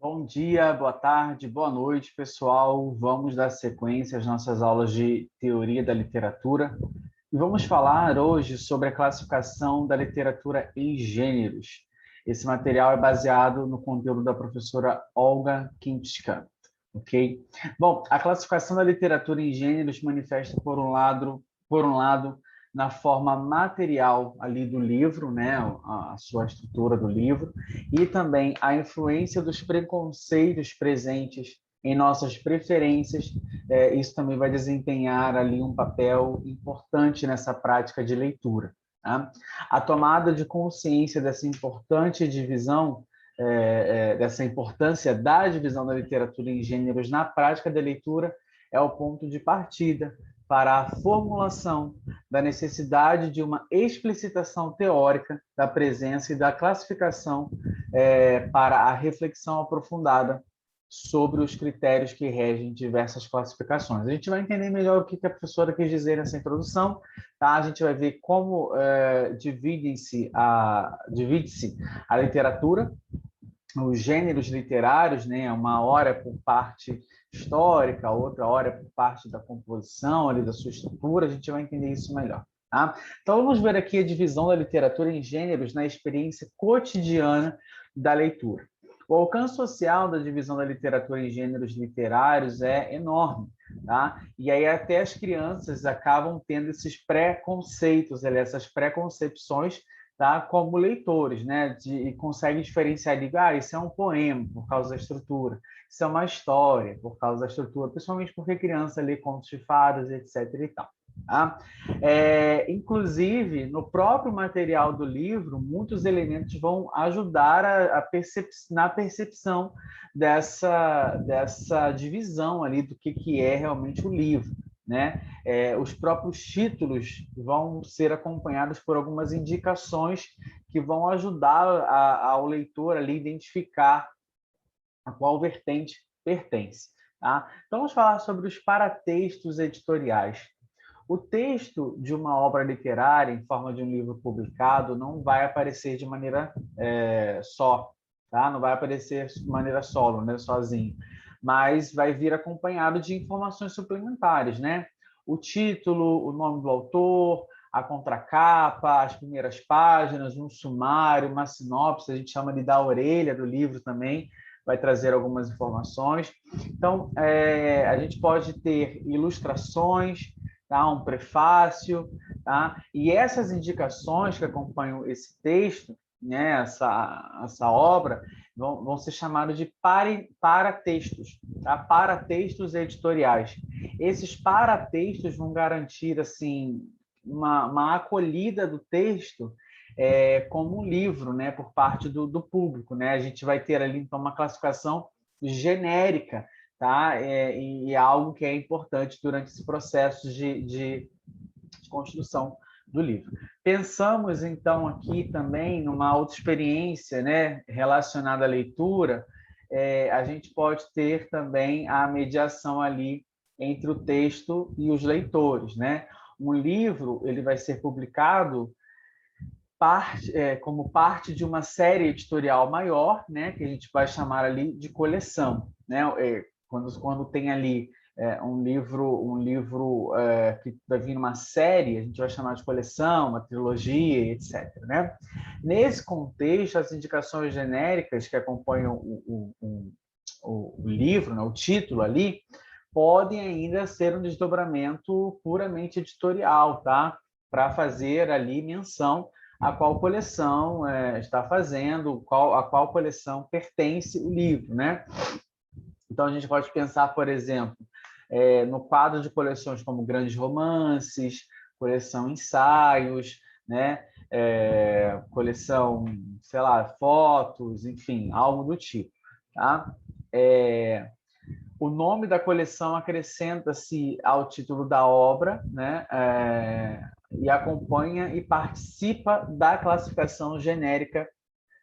Bom dia, boa tarde, boa noite, pessoal. Vamos dar sequência às nossas aulas de teoria da literatura e vamos falar hoje sobre a classificação da literatura em gêneros. Esse material é baseado no conteúdo da professora Olga Kinchka, ok? Bom, a classificação da literatura em gêneros manifesta por um lado, na forma material ali do livro, né, a sua estrutura do livro, e também a influência dos preconceitos presentes em nossas preferências. Isso também vai desempenhar ali um papel importante nessa prática de leitura. Tá? A tomada de consciência dessa importante divisão, dessa importância da divisão da literatura em gêneros na prática da leitura é o ponto de partida para a formulação da necessidade de uma explicitação teórica da presença e da classificação para a reflexão aprofundada sobre os critérios que regem diversas classificações. A gente vai entender melhor o que a professora quis dizer nessa introdução, tá? A gente vai ver como divide-se a literatura, os gêneros literários, né? Uma hora por parte histórica, outra hora por parte da composição, ali da sua estrutura, a gente vai entender isso melhor. Tá? Então, vamos ver aqui a divisão da literatura em gêneros na experiência cotidiana da leitura. O alcance social da divisão da literatura em gêneros literários é enorme, tá? E aí até as crianças acabam tendo esses preconceitos, essas preconcepções, tá? Como leitores, né? E conseguem diferenciar, isso é um poema por causa da estrutura, isso é uma história por causa da estrutura, principalmente porque criança lê contos de fadas, etc. e tal. Tá? Inclusive, no próprio material do livro, muitos elementos vão ajudar na percepção dessa divisão ali do que é realmente o livro. Né? Os próprios títulos vão ser acompanhados por algumas indicações que vão ajudar ao leitor ali identificar a qual vertente pertence. Tá? Então, vamos falar sobre os paratextos editoriais. O texto de uma obra literária, em forma de um livro publicado, não vai aparecer de maneira só, tá? Não vai aparecer de maneira solo, né? Sozinho, mas vai vir acompanhado de informações suplementares, né? O título, o nome do autor, a contracapa, as primeiras páginas, um sumário, uma sinopse, a gente chama de da orelha do livro também, vai trazer algumas informações. Então, a gente pode ter ilustrações, tá? Um prefácio, tá? E essas indicações que acompanham esse texto, né? essa obra, vão ser chamados de paratextos, tá? Paratextos editoriais. Esses paratextos vão garantir assim uma acolhida do texto como um livro, né? Por parte do público, né? A gente vai ter ali então uma classificação genérica, tá? E é algo que é importante durante esse processo de construção do livro. Pensamos, então, aqui também numa outra experiência, né, relacionada à leitura, a gente pode ter também a mediação ali entre o texto e os leitores, né? Um livro ele vai ser publicado como parte de uma série editorial maior, né, que a gente vai chamar ali de coleção, né? Quando tem ali um livro que vai vir numa série, a gente vai chamar de coleção, uma trilogia, etc. Né? Nesse contexto, as indicações genéricas que acompanham o livro, né, o título ali, podem ainda ser um desdobramento puramente editorial, tá? Para fazer ali menção a qual coleção está fazendo, a qual coleção pertence o livro, né? Então, a gente pode pensar, por exemplo, no quadro de coleções como Grandes Romances, coleção Ensaios, né? Coleção, sei lá, Fotos, enfim, algo do tipo. Tá? O nome da coleção acrescenta-se ao título da obra, né? E acompanha e participa da classificação genérica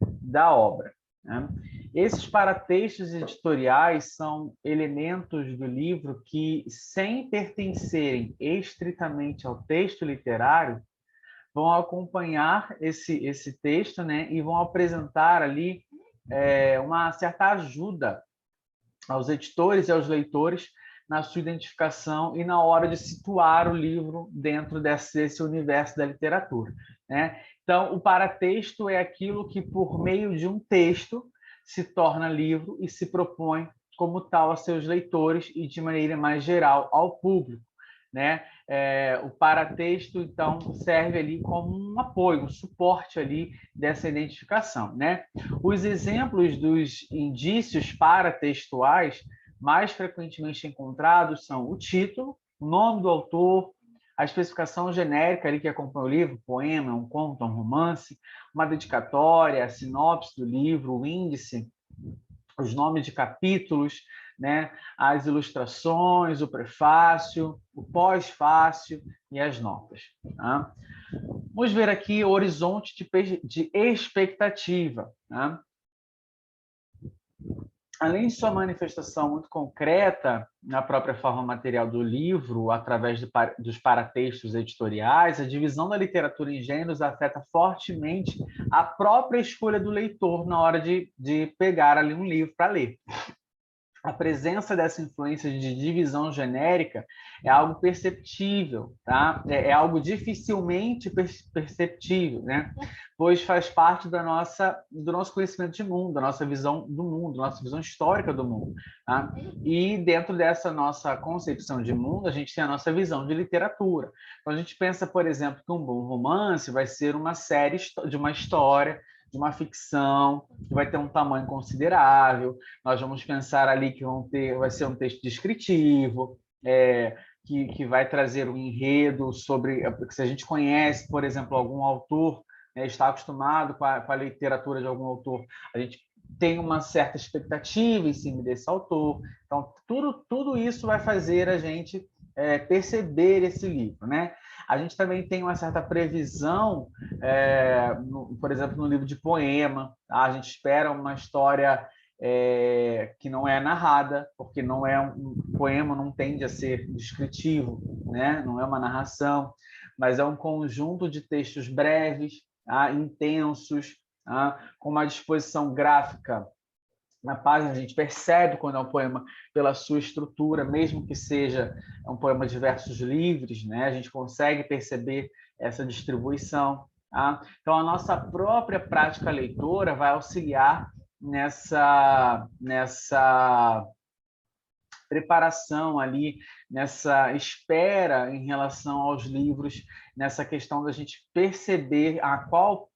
da obra. Né? Esses paratextos editoriais são elementos do livro que, sem pertencerem estritamente ao texto literário, vão acompanhar esse texto, né? E vão apresentar ali uma certa ajuda aos editores e aos leitores na sua identificação e na hora de situar o livro dentro desse universo da literatura, né? Então, o paratexto é aquilo que, por meio de um texto, se torna livro e se propõe como tal a seus leitores e, de maneira mais geral, ao público, né? O paratexto, então, serve ali como um apoio, um suporte ali dessa identificação, né? Os exemplos dos indícios paratextuais mais frequentemente encontrados são o título, o nome do autor, a especificação genérica ali que acompanha o livro, poema, um conto, um romance, uma dedicatória, a sinopse do livro, o índice, os nomes de capítulos, né? As ilustrações, o prefácio, o pós-fácio e as notas. Tá? Vamos ver aqui o horizonte de expectativa. Tá? Além de sua manifestação muito concreta na própria forma material do livro, através dos paratextos editoriais, a divisão da literatura em gêneros afeta fortemente a própria escolha do leitor na hora de pegar ali um livro para ler. A presença dessa influência de divisão genérica é algo perceptível, tá? É algo dificilmente perceptível, né? Pois faz parte do nosso conhecimento de mundo, da nossa visão do mundo, da nossa visão histórica do mundo. Tá? E dentro dessa nossa concepção de mundo, a gente tem a nossa visão de literatura. Então, a gente pensa, por exemplo, que um bom romance vai ser uma série de uma história, de uma ficção, que vai ter um tamanho considerável. Nós vamos pensar ali que vai ser um texto descritivo, que vai trazer um enredo sobre... Se a gente conhece, por exemplo, algum autor, está acostumado com a literatura de algum autor, a gente tem uma certa expectativa em cima desse autor. Então, tudo isso vai fazer a gente perceber esse livro, né? A gente também tem uma certa previsão, por exemplo, no livro de poema, tá? A gente espera uma história que não é narrada, porque não é um poema, não tende a ser descritivo, né? Não é uma narração, mas é um conjunto de textos breves, tá? Intensos, tá? Com uma disposição gráfica na página. A gente percebe quando é um poema pela sua estrutura, mesmo que seja um poema de versos livres, né? A gente consegue perceber essa distribuição. Tá? Então, a nossa própria prática leitora vai auxiliar nessa preparação ali, nessa espera em relação aos livros, nessa questão da gente perceber a qual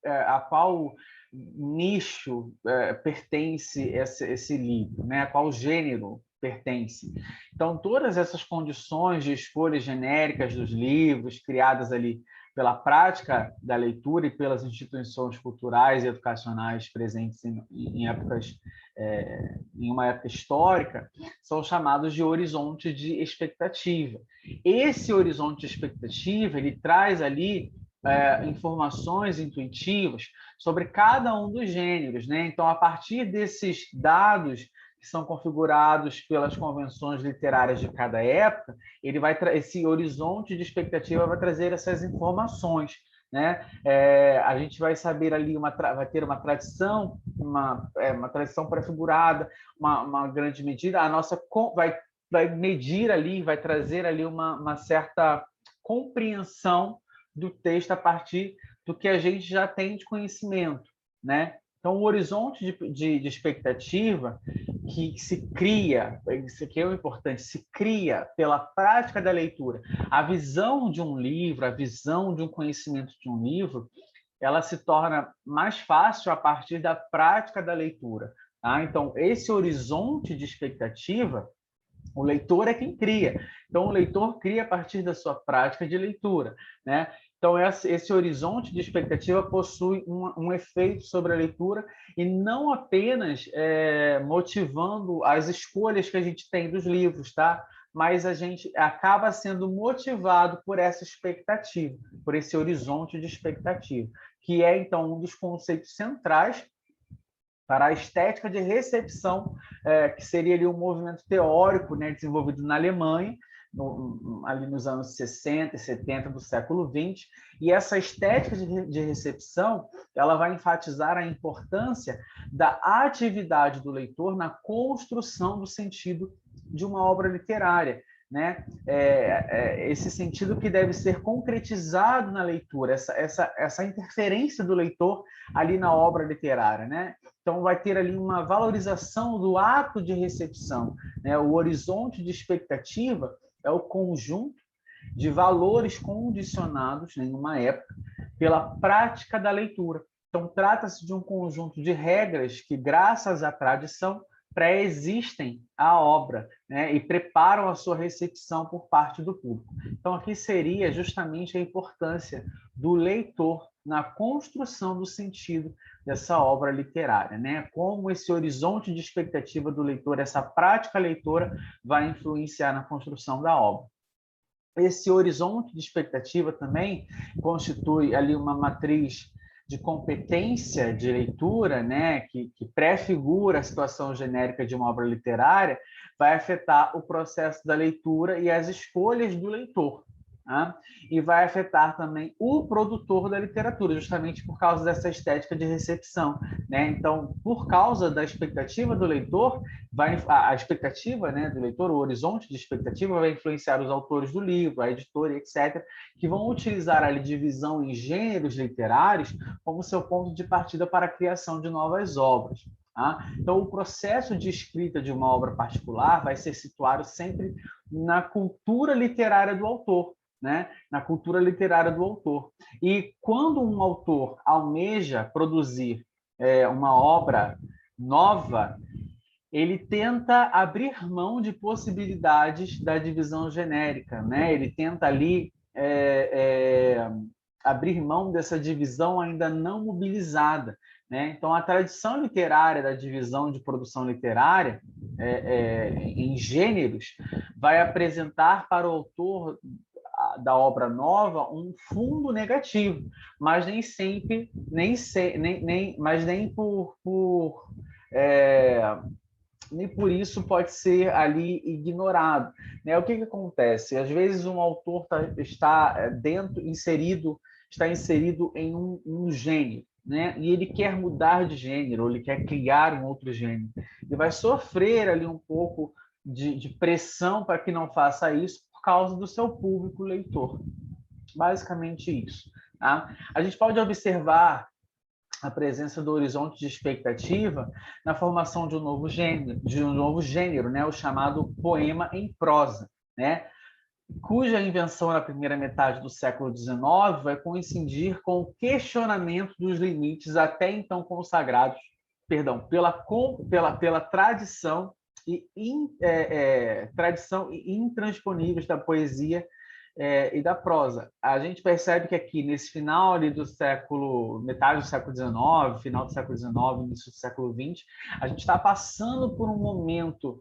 nicho pertence esse livro, né? A qual gênero pertence. Então, todas essas condições de escolhas genéricas dos livros, criadas ali pela prática da leitura e pelas instituições culturais e educacionais presentes em uma época histórica, são chamados de horizonte de expectativa. Esse horizonte de expectativa, ele traz ali informações intuitivas sobre cada um dos gêneros, né? Então, a partir desses dados que são configurados pelas convenções literárias de cada época, esse horizonte de expectativa vai trazer essas informações, né? A gente vai saber ali, vai ter uma tradição, uma tradição prefigurada, uma grande medida, a nossa vai medir ali, vai trazer ali uma certa compreensão do texto a partir do que a gente já tem de conhecimento, né? Então, o horizonte de expectativa que se cria, isso aqui é o importante, se cria pela prática da leitura. A visão de um livro, a visão de um conhecimento de um livro, ela se torna mais fácil a partir da prática da leitura. Tá? Então, esse horizonte de expectativa, o leitor é quem cria. Então, o leitor cria a partir da sua prática de leitura, né? Então, esse horizonte de expectativa possui um efeito sobre a leitura e não apenas motivando as escolhas que a gente tem dos livros, tá? Mas a gente acaba sendo motivado por essa expectativa, por esse horizonte de expectativa, que é, então, um dos conceitos centrais para a estética de recepção, que seria ali um movimento teórico, né, desenvolvido na Alemanha, ali nos anos 60 e 70 do século XX, e essa estética de recepção, ela vai enfatizar a importância da atividade do leitor na construção do sentido de uma obra literária, né? Esse sentido que deve ser concretizado na leitura, essa interferência do leitor ali na obra literária, né? Então, vai ter ali uma valorização do ato de recepção, né? O horizonte de expectativa é o conjunto de valores condicionados, em uma época, pela prática da leitura. Então, trata-se de um conjunto de regras que, graças à tradição, pré-existem à obra, né, e preparam a sua recepção por parte do público. Então, aqui seria justamente a importância do leitor na construção do sentido dessa obra literária, né? Como esse horizonte de expectativa do leitor, essa prática leitora, vai influenciar na construção da obra. Esse horizonte de expectativa também constitui ali uma matriz de competência de leitura, né, que prefigura a situação genérica de uma obra literária, vai afetar o processo da leitura e as escolhas do leitor. Né? E vai afetar também o produtor da literatura, justamente por causa dessa estética de recepção. Né? Então, por causa da expectativa do leitor, a expectativa, né, do leitor, o horizonte de expectativa, vai influenciar os autores do livro, a editora, etc., que vão utilizar a divisão em gêneros literários como seu ponto de partida para a criação de novas obras. Tá? Então, o processo de escrita de uma obra particular vai ser situado sempre na cultura literária do autor, né? Na cultura literária do autor. E quando um autor almeja produzir uma obra nova, ele tenta abrir mão de possibilidades da divisão genérica, né? Ele tenta ali abrir mão dessa divisão ainda não mobilizada, né? Então, a tradição literária da divisão de produção literária em gêneros vai apresentar para o autor da obra nova um fundo negativo, mas nem sempre, mas nem nem por isso pode ser ali ignorado. Né? O que acontece? Às vezes um autor está inserido em um gênero, né? E ele quer mudar de gênero, ou ele quer criar um outro gênero. Ele vai sofrer ali um pouco de pressão para que não faça isso por causa do seu público leitor. Basicamente isso. Tá? A gente pode observar a presença do horizonte de expectativa na formação de um novo gênero, né? O chamado poema em prosa, né? Cuja invenção na primeira metade do século XIX vai coincidir com o questionamento dos limites até então consagrados, pela tradição tradição intransponíveis da poesia e da prosa. A gente percebe que aqui, nesse final ali metade do século XIX, final do século XIX, início do século XX, a gente está passando por um momento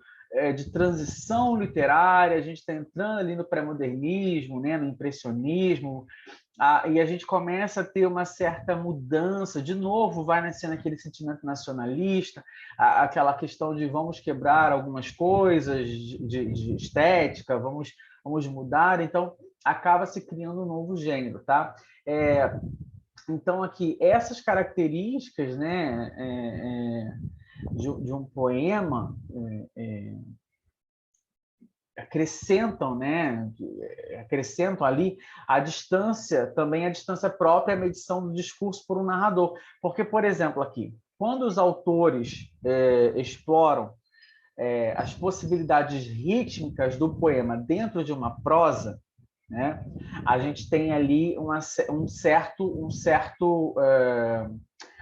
de transição literária, a gente está entrando ali no pré-modernismo, né, no impressionismo, e a gente começa a ter uma certa mudança, de novo vai nascendo aquele sentimento nacionalista, aquela questão de vamos quebrar algumas coisas de estética, vamos mudar, então acaba se criando um novo gênero, tá? Então, aqui, essas características, né, de um poema acrescentam, né, acrescentam ali a distância, também a distância própria à medição do discurso por um narrador. Porque, por exemplo, aqui, quando os autores exploram as possibilidades rítmicas do poema dentro de uma prosa, né, a gente tem ali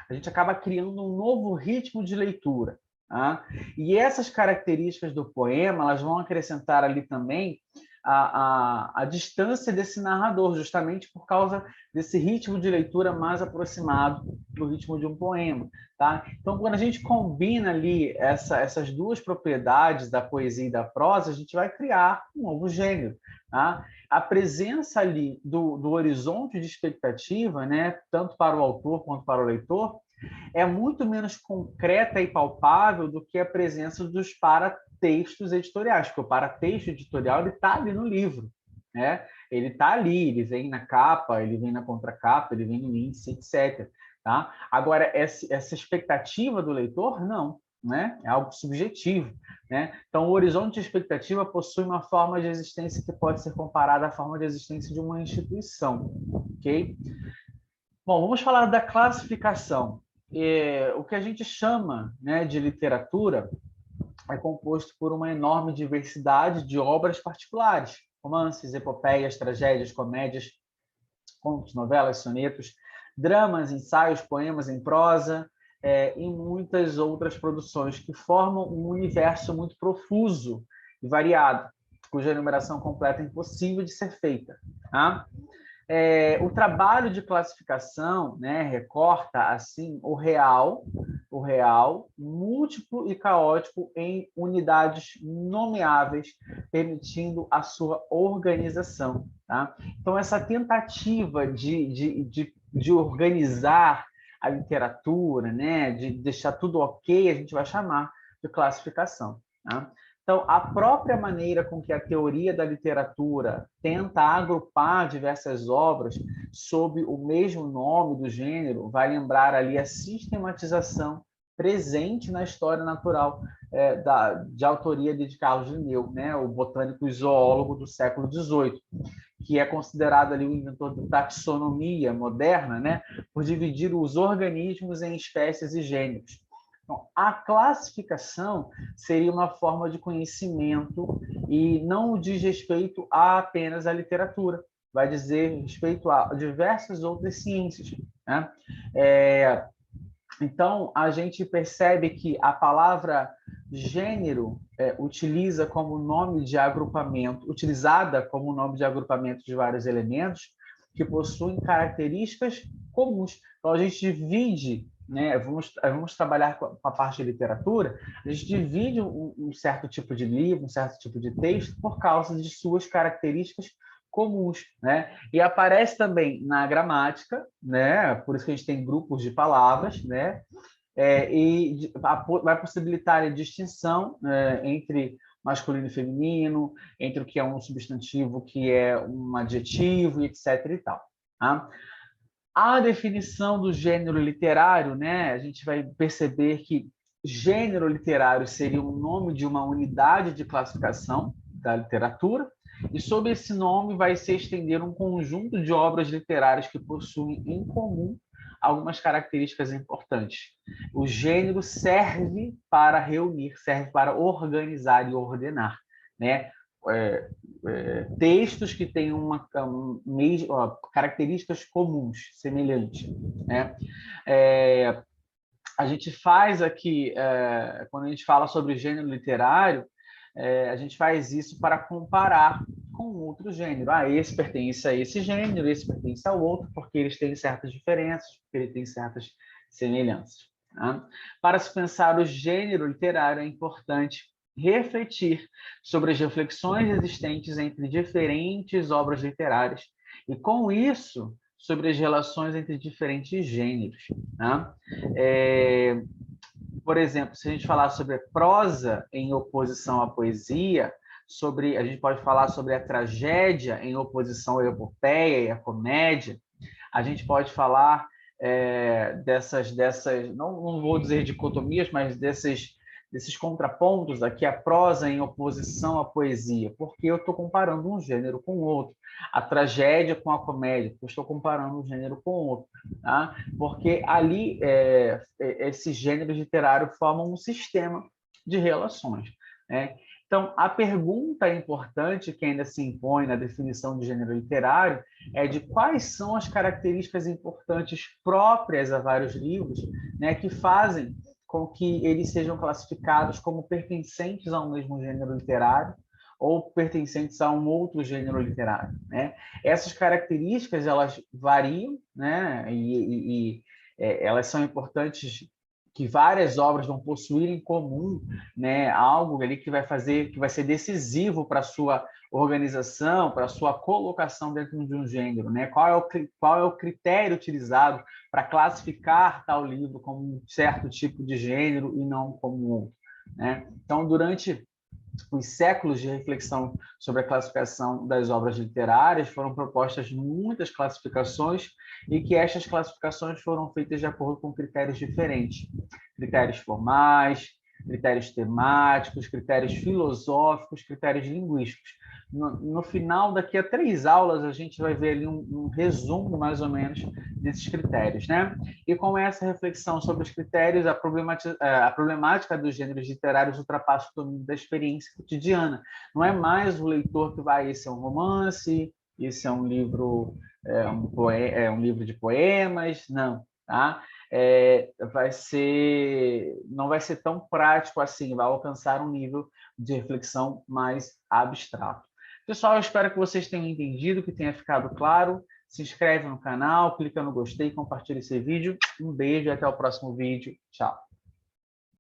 a gente acaba criando um novo ritmo de leitura. Tá? E essas características do poema, elas vão acrescentar ali também a distância desse narrador, justamente por causa desse ritmo de leitura mais aproximado do ritmo de um poema. Tá? Então, quando a gente combina ali essas duas propriedades da poesia e da prosa, a gente vai criar um novo gênero. Tá? A presença ali do horizonte de expectativa, né, tanto para o autor quanto para o leitor, é muito menos concreta e palpável do que a presença dos paratextos editoriais, porque o paratexto editorial está ali no livro, né? Ele está ali, ele vem na capa, ele vem na contracapa, ele vem no índice, etc. Tá? Agora, essa expectativa do leitor, não, né? É algo subjetivo, né? Então, o horizonte de expectativa possui uma forma de existência que pode ser comparada à forma de existência de uma instituição, ok? Bom, vamos falar da classificação. O que a gente chama, né, de literatura é composto por uma enorme diversidade de obras particulares, romances, epopeias, tragédias, comédias, contos, novelas, sonetos, dramas, ensaios, poemas em prosa, e muitas outras produções que formam um universo muito profuso e variado, cuja enumeração completa é impossível de ser feita. Tá? O trabalho de classificação, né, recorta assim o real, múltiplo e caótico em unidades nomeáveis, permitindo a sua organização. Tá? Então, essa tentativa de organizar a literatura, né, de deixar tudo ok, a gente vai chamar de classificação. Tá? Então, a própria maneira com que a teoria da literatura tenta agrupar diversas obras sob o mesmo nome do gênero vai lembrar ali a sistematização presente na história natural de autoria de Carlos Linneu, né, o botânico e zoólogo do século XVIII, que é considerado ali o inventor da taxonomia moderna, né, por dividir os organismos em espécies e gêneros. Então, a classificação seria uma forma de conhecimento e não diz respeito a apenas à literatura, vai dizer respeito a diversas outras ciências. Né? Então, a gente percebe que a palavra gênero utilizada como nome de agrupamento de vários elementos que possuem características comuns. Então, a gente divide, né, vamos trabalhar com a parte de literatura, a gente divide um certo tipo de livro, um certo tipo de texto, por causa de suas características comuns, né? E aparece também na gramática, né? Por isso que a gente tem grupos de palavras, né? Vai possibilitar a distinção entre masculino e feminino, entre o que é um substantivo, o que é um adjetivo, etc. e tal. Tá? A definição do gênero literário, né? A gente vai perceber que gênero literário seria o nome de uma unidade de classificação da literatura, e sob esse nome vai se estender um conjunto de obras literárias que possuem em comum algumas características importantes. O gênero serve para reunir, serve para organizar e ordenar, né? Textos que têm características comuns, semelhantes. Né? A gente faz aqui, quando a gente fala sobre gênero literário, a gente faz isso para comparar com outro gênero. Esse pertence a esse gênero, esse pertence ao outro, porque eles têm certas diferenças, porque eles têm certas semelhanças. Tá? Para se pensar o gênero literário, é importante refletir sobre as reflexões existentes entre diferentes obras literárias e, com isso, sobre as relações entre diferentes gêneros. Tá? Por exemplo, se a gente falar sobre a prosa em oposição à poesia, a gente pode falar sobre a tragédia em oposição à epopeia e à comédia, a gente pode falar dessas não vou dizer dicotomias, mas desses contrapontos aqui, a prosa em oposição à poesia, porque eu estou comparando um gênero com o outro, a tragédia com a comédia, porque eu estou comparando um gênero com o outro, tá? Porque ali esses gêneros literários formam um sistema de relações, né? Então, a pergunta importante que ainda se impõe na definição de gênero literário é de quais são as características importantes próprias a vários livros, né, que fazem com que eles sejam classificados como pertencentes ao mesmo gênero literário ou pertencentes a um outro gênero literário. Né? Essas características elas variam, né, e elas são importantes que várias obras vão possuir em comum, né, algo ali que vai ser decisivo para a sua organização, para a sua colocação dentro de um gênero, né? Qual é o critério utilizado para classificar tal livro como um certo tipo de gênero e não como outro, né? Então, durante os séculos de reflexão sobre a classificação das obras literárias, foram propostas muitas classificações e que estas classificações foram feitas de acordo com critérios diferentes. Critérios formais, critérios temáticos, critérios filosóficos, critérios linguísticos. No final, daqui a 3 aulas, a gente vai ver ali um resumo, mais ou menos, desses critérios, né? E com essa reflexão sobre os critérios, a problemática dos gêneros literários ultrapassa o domínio da experiência cotidiana. Não é mais o leitor que vai, esse é um romance, esse é um livro, um livro de poemas, não, tá? Não vai ser tão prático assim, vai alcançar um nível de reflexão mais abstrato. Pessoal, eu espero que vocês tenham entendido, que tenha ficado claro. Se inscreve no canal, clica no gostei, compartilha esse vídeo. Um beijo e até o próximo vídeo. Tchau.